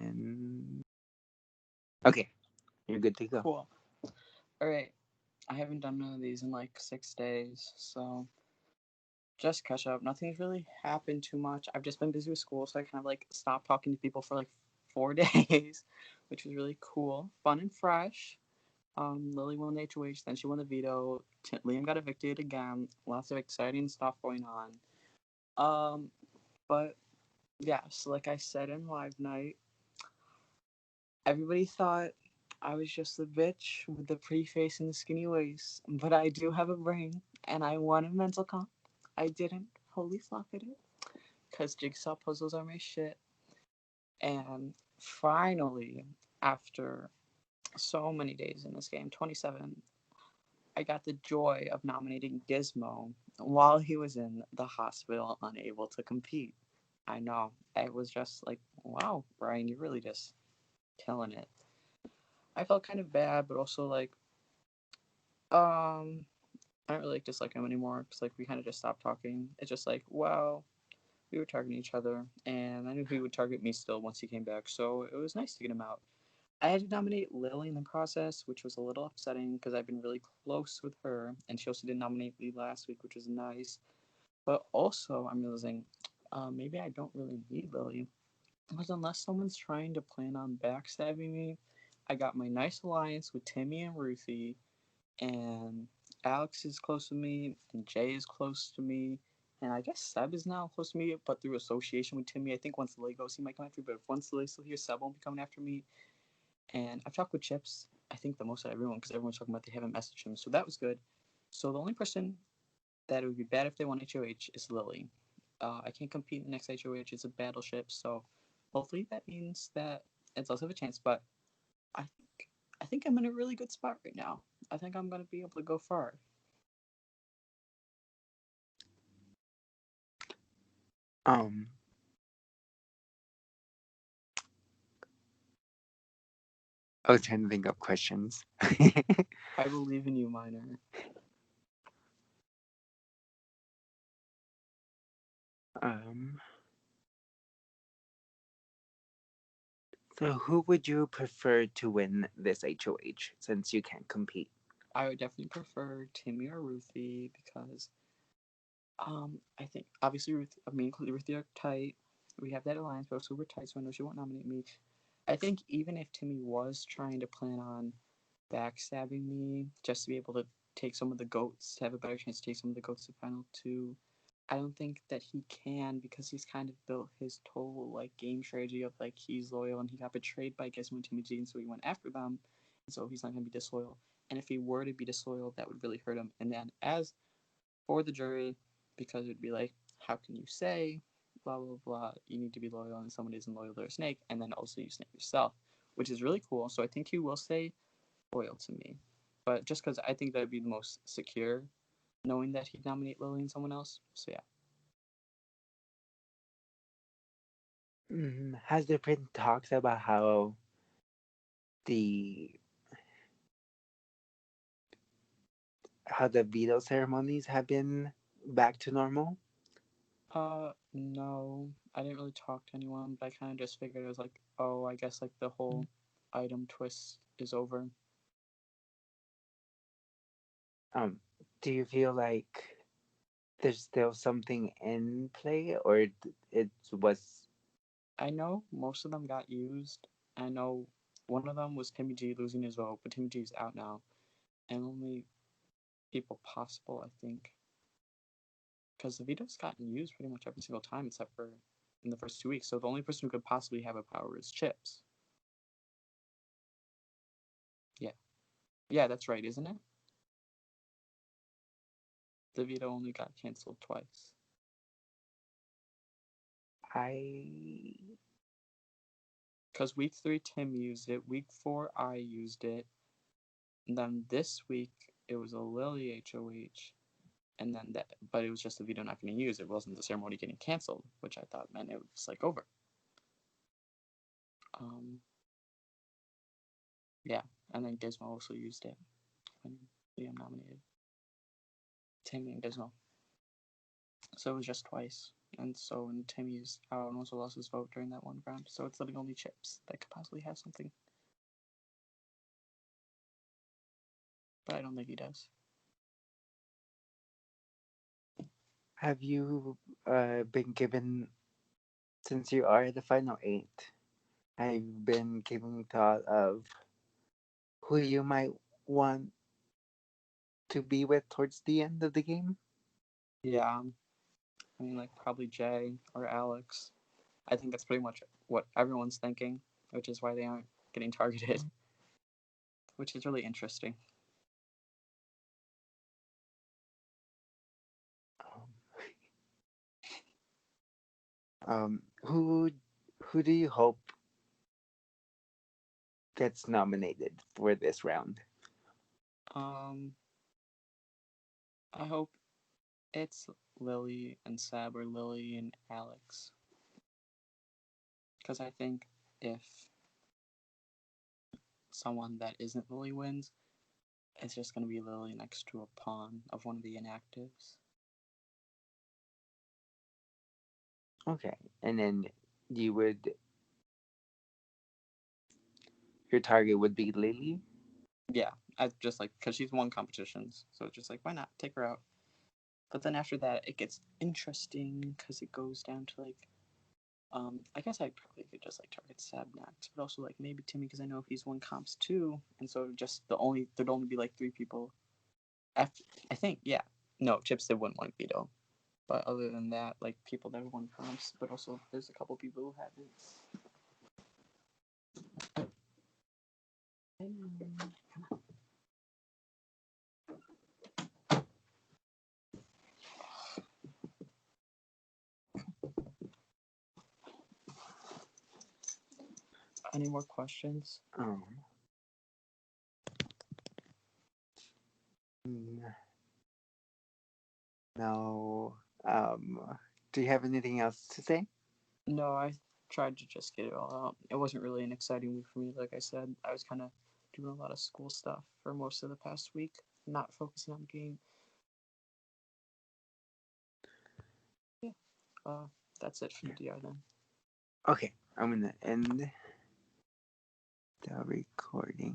And okay, you're good to go. Cool. All right. I haven't done none of these in like 6 days, so just catch up. Nothing's really happened too much. I've just been busy with school, so I kind of like stopped talking to people for like 4 days, which was really cool, fun and fresh. Lily won the HOH, then she won the veto. Liam got evicted again. Lots of exciting stuff going on. But yeah, so like I said in live night, everybody thought I was just the bitch with the pretty face and the skinny waist, but I do have a brain, and I won a mental comp. I didn't. Holy fuck, I did. Because jigsaw puzzles are my shit. And finally, after so many days in this game, 27, I got the joy of nominating Gizmo while he was in the hospital, unable to compete. I know. It was just like, wow, Bryan, you're really just killing it. I felt kind of bad, but also like, um, I don't really like dislike him anymore because like we kind of just stopped talking. It's just like, well, we were targeting each other, and I knew he would target me still once he came back, so it was nice to get him out. I had to nominate Lily in the process, which was a little upsetting because I've been really close with her, and she also didn't nominate me last week, which was nice. But also, I'm realizing maybe I don't really need Lily because unless someone's trying to plan on backstabbing me, I got my nice alliance with Timmy and Ruthie, and Alex is close to me, and Jay is close to me, and I guess Seb is now close to me, but through association with Timmy. I think once Lily goes, he might come after me, but if once Lily's still here, Seb won't be coming after me. And I've talked with Chips, I think the most of everyone, because everyone's talking about they haven't messaged him, so that was good. So the only person that it would be bad if they won HOH is Lily. I can't compete in the next HOH, it's a battleship, so hopefully that means that it's less of a chance, but I think I think I'm in a really good spot right now. I think I'm gonna be able to go far. Um, I was trying to think of questions. I believe in you, Minor. um, so who would you prefer to win this HOH since you can't compete? I would definitely prefer Timmy or Ruthie because I think obviously me and Ruthie are tight. We have that alliance, but also we're tight, so I know she won't nominate me. I think even if Timmy was trying to plan on backstabbing me just to be able to take some of the goats, to have a better chance to take some of the goats to final two, I don't think that he can because he's kind of built his total like game strategy of like he's loyal and he got betrayed by Gizmo and Timmy G, and so he went after them, and so he's not gonna be disloyal. And if he were to be disloyal, that would really hurt him. And then as for the jury, because it'd be like, how can you say blah blah blah? You need to be loyal, and someone isn't loyal to a snake, and then also you snake yourself, which is really cool. So I think he will stay loyal to me, but just because I think that'd be the most secure, knowing that he'd nominate Lily and someone else. So yeah, Has there been talks about the how the veto ceremonies have been back to normal? no, I didn't really talk to anyone, but I kind of just figured it was like, oh, I guess like the whole item twist is over. Um, do you feel like there's still something in play, or it was I know most of them got used. I know one of them was Timmy G losing his vote, but Timmy G's out now, and only people possible, I think, because the veto's gotten used pretty much every single time except for in the first 2 weeks. So the only person who could possibly have a power is Chips. Yeah, yeah, that's right, isn't it? The veto only got canceled twice. I Because week 3 Tim used it, week 4 I used it, and then this week it was a Lily HOH, and then that, but it was just the veto not getting used. It wasn't the ceremony getting canceled, which I thought meant it was like over. Um, yeah, and then Gizmo also used it when Liam nominated Timmy and Gizmo. So it was just twice. And so when Timmy's out, no one else his vote during that one round. So it's letting only Chips that could possibly have something. But I don't think he does. Have you been given, since you are the final eight, have you been giving thought of who you might want to be with towards the end of the game? Yeah, I mean, like probably Jay or Alex. I think that's pretty much what everyone's thinking, which is why they aren't getting targeted, which is really interesting. Who do you hope gets nominated for this round? Um, I hope it's Lily and Sab or Lily and Alex, because I think if someone that isn't Lily wins, it's just gonna be Lily next to a pawn of one of the inactives. Okay, and then you would your target would be Lily. Yeah, I just like because she's won competitions, so it's just like why not take her out? But then after that, it gets interesting because it goes down to like I guess I probably could just like target Sab next, but also like maybe Timmy because I know he's won comps too, and so just there'd only be like three people. After I think yeah, no Chips did win one veto, but other than that, like people that have won comps, but also there's a couple people who haven't. Any more questions? Um, mm, no. Do you have anything else to say? No, I tried to just get it all out. It wasn't really an exciting week for me. Like I said, I was kind of doing a lot of school stuff for most of the past week, not focusing on the game. Yeah, uh, that's it for the DR then. Okay, I'm gonna end the recording.